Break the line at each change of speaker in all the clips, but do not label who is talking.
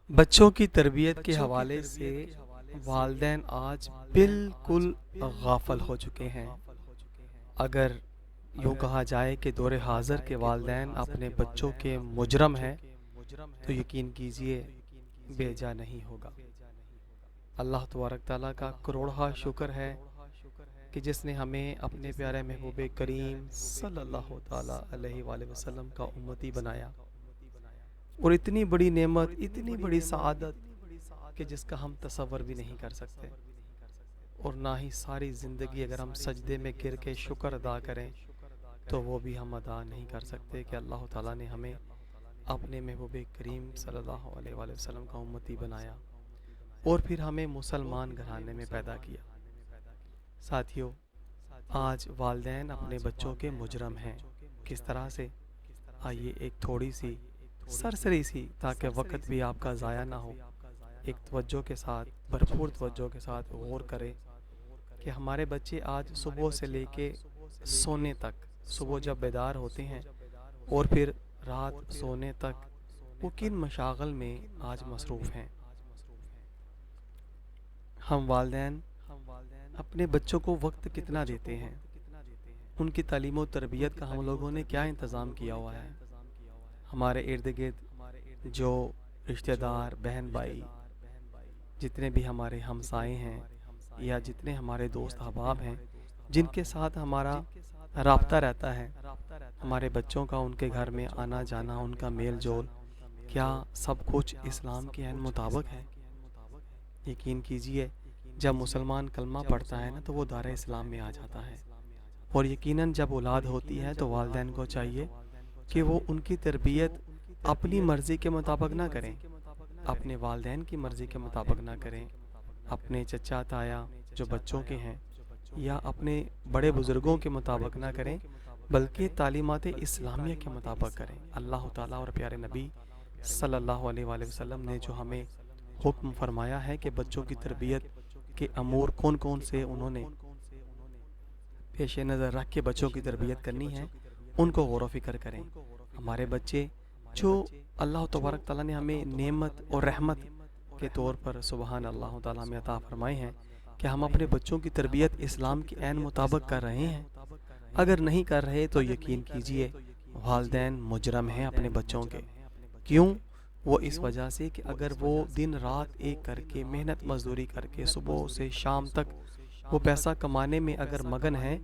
بچوں کی تربیت کے حوالے سے والدین آج بالکل غافل ہو چکے ہیں۔ اگر یوں کہا جائے کہ دور حاضر کے والدین اپنے بچوں کے مجرم ہیں تو یقین کیجئے بے جا نہیں ہوگا۔ اللہ تبارک تعالیٰ کا کروڑہا شکر ہے کہ جس نے ہمیں اپنے پیارے محبوب کریم صلی اللہ تعالیٰ علیہ وآلہ وسلم کا امتی بنایا، اور اتنی بڑی نعمت، اتنی بڑی سعادت کہ جس کا ہم تصور بھی نہیں کر سکتے، اور نہ ہی ساری زندگی اگر ہم سجدے میں گر کے شکر ادا کریں تو وہ بھی ہم ادا نہیں کر سکتے کہ اللہ تعالیٰ نے ہمیں اپنے محبوب کریم صلی اللہ علیہ وآلہ وسلم کا امتی بنایا اور پھر ہمیں مسلمان گھرانے میں پیدا کیا۔ ساتھیو، آج والدین اپنے بچوں کے مجرم ہیں۔ کس طرح سے؟ آئیے ایک تھوڑی سی سرسری سی، تاکہ وقت بھی آپ کا ضائع نہ ہو، ایک توجہ کے ساتھ، بھرپور توجہ کے ساتھ غور کریں کہ ہمارے بچے آج صبح سے لے کے سونے تک، صبح جب بیدار ہوتے ہیں اور پھر رات سونے تک، وہ کن مشاغل میں آج مصروف ہیں۔ ہم والدین اپنے بچوں کو وقت کتنا دیتے ہیں؟ ان کی تعلیم و تربیت کا ہم لوگوں نے کیا انتظام کیا ہوا ہے؟ ہمارے ارد گرد جو رشتہ دار، بہن بھائی، جتنے بھی ہمارے ہمسائے ہیں یا جتنے ہمارے دوست احباب ہیں جن کے ساتھ ہمارا رابطہ رہتا ہے، ہمارے بچوں کا ان کے گھر میں آنا جانا، ان کا میل جول، کیا سب کچھ اسلام کے عین مطابق ہے؟ یقین کیجئے جب مسلمان کلمہ پڑھتا ہے نا تو وہ دار اسلام میں آ جاتا ہے، اور یقیناً جب اولاد ہوتی ہے تو والدین کو چاہیے کہ وہ ان کی تربیت اپنی مرضی کے مطابق نہ کریں، اپنے والدین کی مرضی کے مطابق نہ کریں، اپنے چچا تایا جو بچوں کے ہیں یا اپنے بڑے بزرگوں کے مطابق نہ کریں، بلکہ تعلیمات اسلامیہ کے مطابق کریں۔ اللہ تعالیٰ اور پیارے نبی صلی اللہ علیہ وآلہ وسلم نے جو ہمیں حکم فرمایا ہے کہ بچوں کی تربیت کے امور کون کون سے انہوں نے پیش نظر رکھ کے بچوں کی تربیت کرنی ہے، ان کو غور و فکر کریں۔ ہمارے بچے جو اللہ تبارک تعالیٰ نے ہمیں نعمت اور رحمت کے طور پر سبحان اللہ تعالیٰ ہمیں عطا فرمائے ہیں، کہ ہم اپنے بچوں کی تربیت اسلام کے عین مطابق کر رہے ہیں؟ اگر نہیں کر رہے تو یقین کیجئے والدین مجرم ہیں اپنے بچوں کے۔ کیوں؟ وہ اس وجہ سے کہ اگر وہ دن رات ایک کر کے محنت مزدوری کر کے صبح سے شام تک وہ پیسہ کمانے میں اگر مگن ہیں،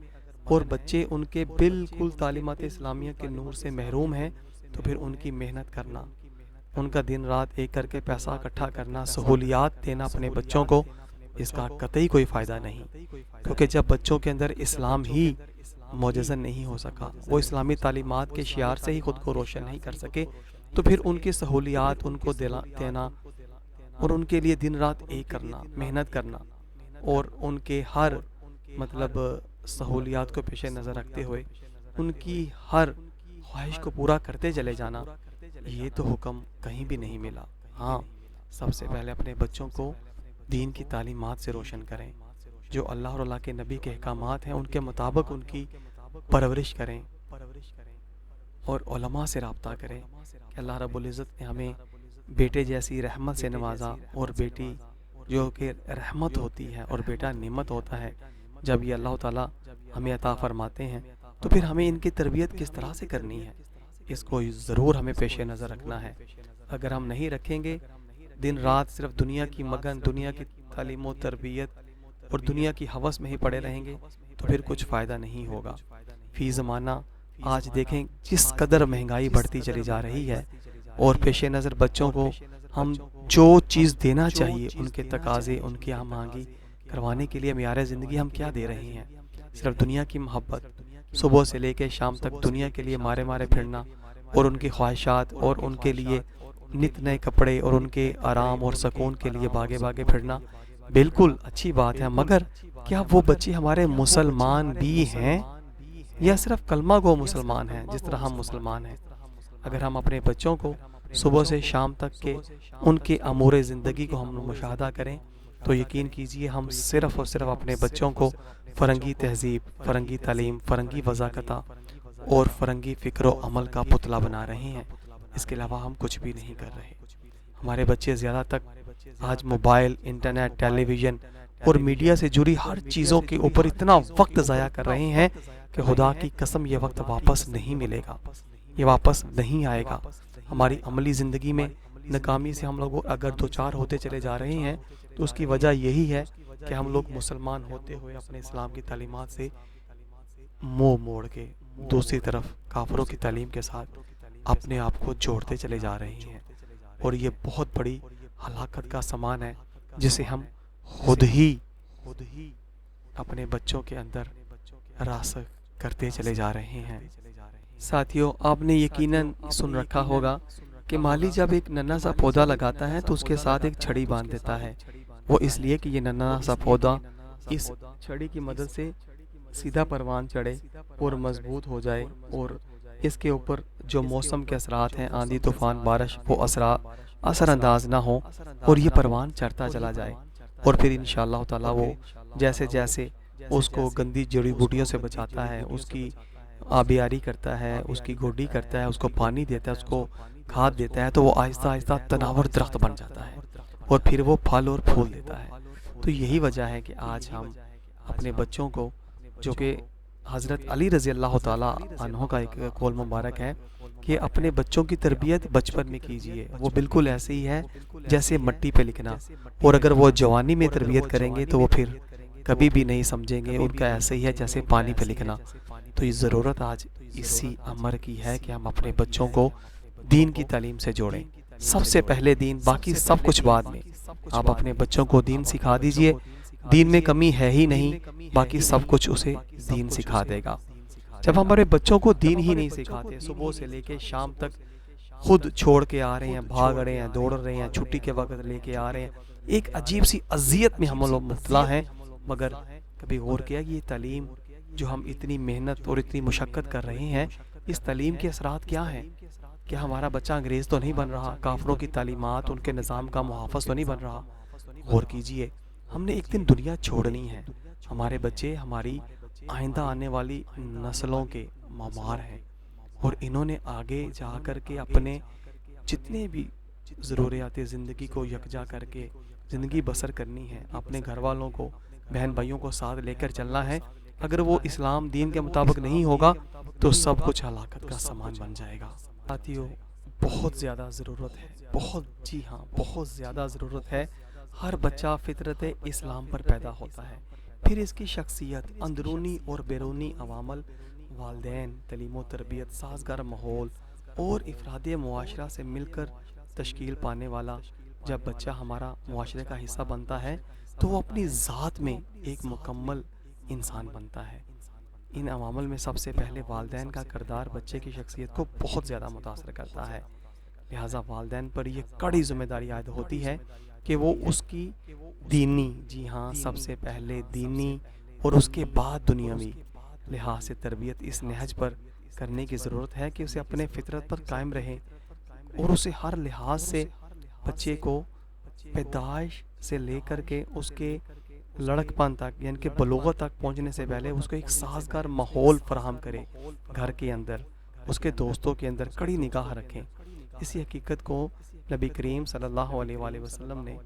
اور بچے ان کے بالکل تعلیمات اسلامیہ کے نور سے محروم ہیں، تو پھر ان کی محنت کرنا، ان کا دن رات ایک کر کے پیسہ اکٹھا کرنا، سہولیات دینا اپنے بچوں کو، اس کا قطعی کوئی فائدہ نہیں، کیونکہ جب بچوں کے اندر اسلام ہی معجزہ نہیں ہو سکا، وہ اسلامی تعلیمات کے شعار سے ہی خود کو روشن نہیں کر سکے، تو پھر ان کی سہولیات ان کو دینا اور ان کے لیے دن رات ایک کرنا، محنت کرنا، اور ان کے ہر سہولیات کو پیش نظر رکھتے ہوئے ان کی ہر خواہش کو پورا کرتے چلے جانا، یہ تو حکم کہیں بھی نہیں ملا۔ ہاں، سب سے پہلے اپنے بچوں کو دین کی تعلیمات سے روشن کریں، جو اللہ اور اللہ کے نبی کے احکامات ہیں ان کے مطابق ان کی پرورش کریں، اور علماء سے رابطہ کریں کہ اللہ رب العزت نے ہمیں بیٹے جیسی رحمت سے نوازا، اور بیٹی جو کہ رحمت ہوتی ہے اور بیٹا نعمت ہوتا ہے، جب یہ اللہ تعالیٰ ہمیں عطا فرماتے ہیں تو پھر ہمیں ان کی تربیت کس طرح سے کرنی ہے، اس کو ضرور ہمیں پیش نظر رکھنا ہے۔ اگر ہم نہیں رکھیں گے، دن رات صرف دنیا کی مگن، دنیا کی تعلیم و تربیت اور دنیا کی ہوس میں ہی پڑے رہیں گے تو پھر کچھ فائدہ نہیں ہوگا۔ فی زمانہ آج دیکھیں جس قدر مہنگائی بڑھتی چلی جا رہی ہے، اور پیش نظر بچوں کو ہم جو چیز دینا چاہیے، ان کے تقاضے، ان کی ہم مانگی کروانے کے لیے معیار زندگی ہم کیا دے رہے ہیں؟ صرف دنیا کی محبت، صبح سے لے کے شام تک دنیا کے لیے مارے مارے پھرنا، اور ان کی خواہشات، اور ان کے لیے نت نئے کپڑے، اور ان کے آرام اور سکون کے لیے بھاگے بھاگے پھرنا بالکل اچھی بات ہے، مگر کیا وہ بچے ہمارے مسلمان بھی ہیں یا صرف کلمہ گو مسلمان ہیں جس طرح ہم مسلمان ہیں؟ اگر ہم اپنے بچوں کو صبح سے شام تک کے ان کے امور زندگی کو ہم مشاہدہ کریں تو یقین کیجئے ہم صرف اور صرف اپنے بچوں کو فرنگی تہذیب، فرنگی تعلیم، فرنگی وضاقتہ اور فرنگی فکر و عمل کا پتلا بنا رہے ہیں، اس کے علاوہ ہم کچھ بھی نہیں کر رہے۔ ہمارے بچے زیادہ تک آج موبائل، انٹرنیٹ، ٹیلی ویژن اور میڈیا سے جڑی ہر چیزوں کے اوپر اتنا وقت ضائع کر رہے ہیں کہ خدا کی قسم یہ وقت واپس نہیں ملے گا، یہ واپس نہیں آئے گا۔ ہماری عملی زندگی میں ناکامی سے ہم لوگ اگر دوچار ہوتے چلے جا رہے ہیں تو اس کی وجہ یہی ہے کہ ہم لوگ مسلمان ہوتے ہوئے اپنے اسلام کی تعلیمات سے منہ موڑ کے دوسری طرف کافروں کی تعلیم کے ساتھ اپنے آپ کو جوڑتے چلے جا رہے ہیں، اور یہ بہت بڑی ہلاکت کا سامان ہے جسے ہم خود ہی اپنے بچوں کے اندر راسخ کرتے چلے جا رہے ہیں۔ ساتھیوں، آپ نے یقیناً سن رکھا ہوگا کہ مالی جب ایک ننھا سا پودا لگاتا ہے تو اس کے ساتھ ایک چھڑی باندھ دیتا ہے، وہ اس لیے کہ یہ ننھا سا پودا اس چھڑی کی مدد سے سیدھا پروان چڑھے اور مضبوط ہو جائے، اور اس کے اوپر جو موسم کے اثرات ہیں، آندھی طوفان بارش، وہ اثر انداز نہ ہوں اور یہ پروان چڑھتا چلا جائے، اور پھر انشاءاللہ تعالی وہ جیسے جیسے اس کو گندی جڑی بوٹیوں سے بچاتا ہے، اس کی آبیاری کرتا ہے، اس کی گوڈی کرتا ہے، اس کو پانی دیتا ہے، اس کو کھاد دیتا ہے، تو وہ آہستہ آہستہ تناور درخت بن جاتا ہے اور پھر وہ پھل اور پھول دیتا ہے۔ تو یہی وجہ ہے کہ آج ہم اپنے بچوں کو، جو کہ حضرت علی رضی اللہ تعالیٰ عنہ کا ایک قول مبارک ہے کہ اپنے بچوں کی تربیت بچپن میں کیجئے، وہ بالکل ایسے ہی ہے جیسے مٹی پہ لکھنا، اور اگر وہ جوانی میں تربیت کریں گے تو وہ پھر کبھی بھی نہیں سمجھیں گے، ان کا ایسے ہی ہے جیسے پانی پہ لکھنا۔ تو یہ ضرورت آج اسی امر کی ہے کہ ہم اپنے بچوں کو دین کی تعلیم سے جوڑیں، سب سے پہلے دین، باقی سب کچھ بعد میں۔ آپ اپنے بچوں کو دین سکھا دیجئے، دین میں کمی ہے ہی نہیں، باقی سب کچھ اسے دین سکھا دے گا۔ جب ہمارے بچوں کو دین ہی نہیں سکھاتے، صبح سے لے کے شام تک خود چھوڑ کے آ رہے ہیں، بھاگ رہے ہیں، دوڑ رہے ہیں، چھٹی کے وقت لے کے آ رہے ہیں، ایک عجیب سی اذیت میں ہم لوگ مبتلا ہیں، مگر کبھی غور کیا کہ یہ تعلیم جو ہم اتنی محنت اور اتنی مشقت کر رہے ہیں، اس تعلیم کے اثرات کیا ہیں؟ کہ ہمارا بچہ انگریز تو نہیں بن رہا، کافروں کی تعلیمات، ان کے نظام کا محافظ تو نہیں بن رہا۔ غور کیجئے، ہم نے ایک دن دنیا چھوڑنی ہے، ہمارے بچے ہماری آئندہ آنے والی نسلوں کے معمار ہیں، اور انہوں نے آگے جا کر کے اپنے جتنے بھی ضروریات زندگی کو یکجا کر کے زندگی بسر کرنی ہے، اپنے گھر والوں کو، بہن بھائیوں کو ساتھ لے کر چلنا ہے۔ اگر وہ اسلام دین کے مطابق نہیں ہوگا تو سب کچھ ہلاکت کا سامان بن جائے گا۔ ساتھیوں، بہت زیادہ ضرورت ہے، بہت، جی ہاں، بہت زیادہ ضرورت ہے۔ ہر بچہ فطرت اسلام پر پیدا ہوتا ہے، پھر اس کی شخصیت، اندرونی اور بیرونی عوامل، والدین، تعلیم و تربیت، سازگار ماحول اور افراد معاشرہ سے مل کر تشکیل پانے والا جب بچہ ہمارا معاشرے کا حصہ بنتا ہے تو وہ اپنی ذات میں ایک مکمل انسان بنتا ہے۔ ان عوامل میں سب سے پہلے والدین کا کردار بچے کی شخصیت کو بہت زیادہ متاثر کرتا ہے، لہٰذا والدین پر یہ کڑی ذمہ داری عائد ہوتی ہے کہ وہ اس کی دینی، جی ہاں، سب سے پہلے دینی اور اس کے بعد دنیاوی لحاظ سے تربیت اس نہج پر کرنے کی ضرورت ہے کہ اسے اپنے فطرت پر قائم رہے، اور اسے ہر لحاظ سے بچے کو پیدائش سے لے کر کے اس کے لڑک پن تک، یعنی کہ بلوغت تک پہنچنے سے پہلے اس کو ایک سازگار ماحول فراہم کرے، گھر کے اندر، اس کے دوستوں کے اندر کڑی نگاہ رکھیں۔ اسی حقیقت کو نبی کریم صلی اللہ علیہ وآلہ وسلم نے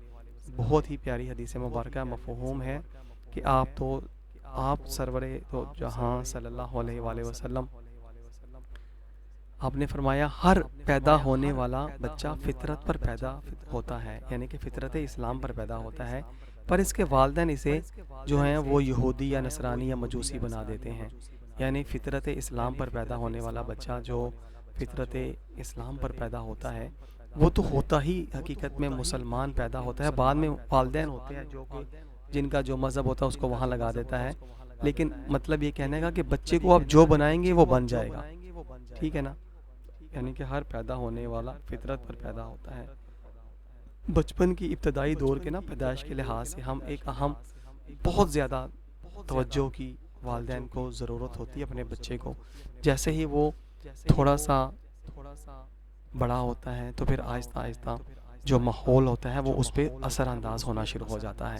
بہت ہی پیاری حدیث مبارکہ مفہوم ہے کہ آپ سرور تو جہاں صلی اللہ علیہ وآلہ وسلم، آپ نے فرمایا ہر پیدا ہونے والا بچہ فطرت پر پیدا ہوتا ہے، یعنی کہ فطرت اسلام پر پیدا ہوتا ہے، پر اس کے والدین اسے جو ہیں وہ یہودی یا نصرانی یا مجوسی بنا دیتے ہیں۔ یعنی فطرت اسلام پر پیدا ہونے والا بچہ جو فطرت اسلام پر پیدا ہوتا ہے وہ تو ہوتا ہی حقیقت میں مسلمان پیدا ہوتا ہے، بعد میں والدین ہوتے ہیں جو کہ جن کا جو مذہب ہوتا ہے اس کو وہاں لگا دیتا ہے، لیکن مطلب یہ کہنے کا کہ بچے کو آپ جو بنائیں گے وہ بن جائے گا، ٹھیک ہے نا؟ یعنی کہ ہر پیدا ہونے والا فطرت پر پیدا ہوتا ہے۔ بچپن کی ابتدائی دور کے پیدائش کے لحاظ سے ہم ایک اہم، بہت زیادہ توجہ کی والدین کو ضرورت ہوتی ہے اپنے بچے کو۔ جیسے ہی وہ تھوڑا سا بڑا ہوتا ہے تو پھر آہستہ آہستہ جو ماحول ہوتا ہے وہ اس پہ اثر انداز ہونا شروع ہو جاتا ہے،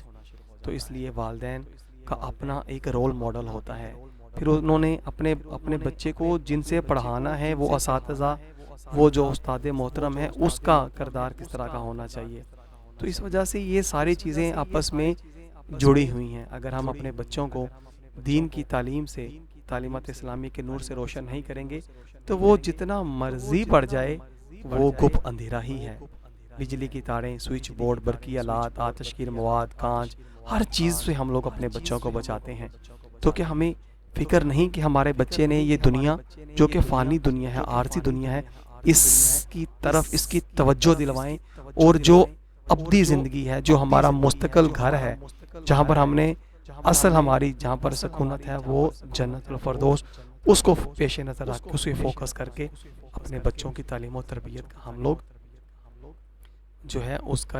تو اس لیے والدین کا اپنا ایک رول ماڈل ہوتا ہے۔ پھر انہوں نے اپنے بچے کو جن سے پڑھانا ہے وہ اساتذہ وہ جو استاد محترم ہے اس کا کردار کس طرح کا ہونا چاہیے. تو اس وجہ سے یہ ساری چیزیں آپس میں جڑی ہوئی ہیں. اگر ہم اپنے بچوں کو دین کی تعلیم سے، تعلیمات اسلامی کے نور سے روشن نہیں کریں گے تو وہ جتنا مرضی پڑ جائے وہ گپ اندھیرا ہی ہے. بجلی کی تاریں، سوئچ بورڈ، برقی آلات، آتش کی مواد، کانچ، ہر چیز سے ہم لوگ اپنے بچوں کو بچاتے ہیں. تو کہ ہمیں فکر نہیں کہ ہمارے بچے نے یہ دنیا جو کہ فانی دنیا ہے، عارضی دنیا ہے، اس کی طرف اس کی توجہ دلوائیں، اور جو ابدی زندگی ہے، جو ہمارا مستقل گھر ہے، جہاں پر ہم نے اصل ہماری جہاں پر سکونت ہے وہ جنت الفردوس، اس کو پیش نظر رکھ کے اسے فوکس کر کے اپنے بچوں کی تعلیم و تربیت کا ہم لوگ جو ہے اس کا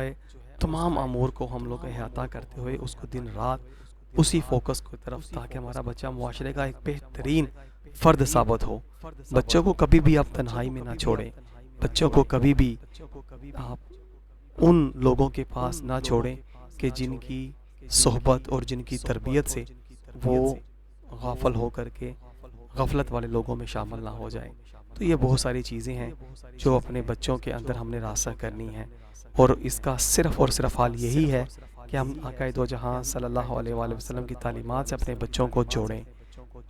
تمام امور کو ہم لوگ احاطہ کرتے ہوئے اس کو دن رات اسی فوکس کی طرف، تاکہ ہمارا بچہ معاشرے کا ایک بہترین فرد ثابت ہو. بچوں کو کبھی بھی آپ تنہائی میں نہ چھوڑیں. بچوں کو کبھی بھی آپ ان لوگوں کے پاس نہ چھوڑیں کہ جن کی صحبت اور جن کی تربیت سے وہ غافل ہو کر کے غفلت والے لوگوں میں شامل نہ ہو جائیں. تو یہ بہت ساری چیزیں ہیں جو اپنے بچوں کے اندر ہم نے راسخ کرنی ہے، اور اس کا صرف اور صرف حال یہی ہے کہ ہم آقا دو جہاں صلی اللہ علیہ وآلہ وسلم کی تعلیمات سے اپنے بچوں کو جوڑیں،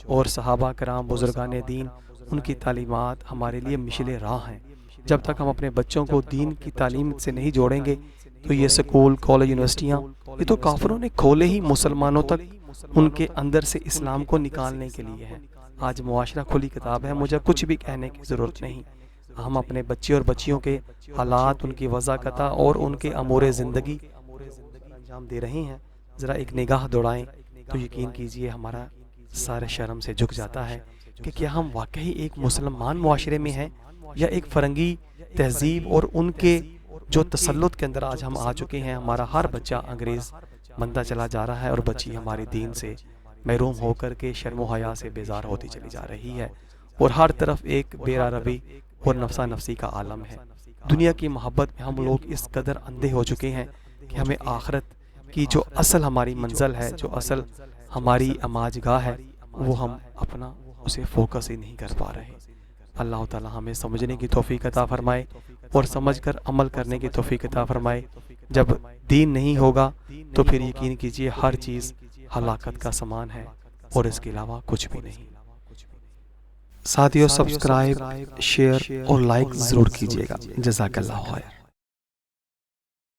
اور صحابہ کرام، بزرگان دین، ان کی تعلیمات ہمارے لیے مشل راہ ہیں. جب تک ہم اپنے بچوں کو دین کی تعلیم سے نہیں جوڑیں گے تو یہ سکول، کالج، یونیورسٹیاں یہ تو کافروں نے کھولے ہی مسلمانوں تک ان کے اندر سے اسلام کو نکالنے کے لیے ہے. آج معاشرہ کھلی کتاب ہے، مجھے کچھ بھی کہنے کی ضرورت نہیں. ہم اپنے بچے اور بچیوں کے حالات، ان کی وضاحت اور ان کے امور زندگی انجام دے رہے ہیں. ذرا ایک نگاہ دوڑائیں تو یقین کیجئے ہمارا سارے شرم سے جھک جاتا ہے کہ کیا ہم واقعی ایک مسلمان معاشرے میں ہیں، یا ایک فرنگی تہذیب اور ان کے جو تسلط کے اندر آج ہم آ چکے ہیں. ہمارا ہر بچہ انگریز بنتا چلا جا رہا ہے، اور بچی ہماری دین سے محروم ہو کر کے شرم و حیا سے بیزار ہوتی چلی جا رہی ہے، اور ہر طرف ایک بے روی اور نفسا نفسی کا عالم ہے. دنیا کی محبت میں ہم لوگ اس قدر اندھے ہو چکے ہیں کہ ہمیں آخرت کی جو اصل ہماری منزل ہے، جو اصل ہماری اماج گاہ ہے، وہ ہم اپنا اسے فوکس ہی نہیں کر پا رہے. اللہ تعالی ہمیں سمجھنے کی توفیق عطا فرمائے اور سمجھ کر عمل کرنے کی توفیق عطا فرمائے. جب دین نہیں ہوگا تو پھر یقین کیجئے ہر چیز ہلاکت کا سامان ہے، اور اس کے علاوہ کچھ بھی نہیں. ساتھیو سبسکرائب، شیئر اور لائک ضرور کیجئے گا. جزاک اللہ خیر.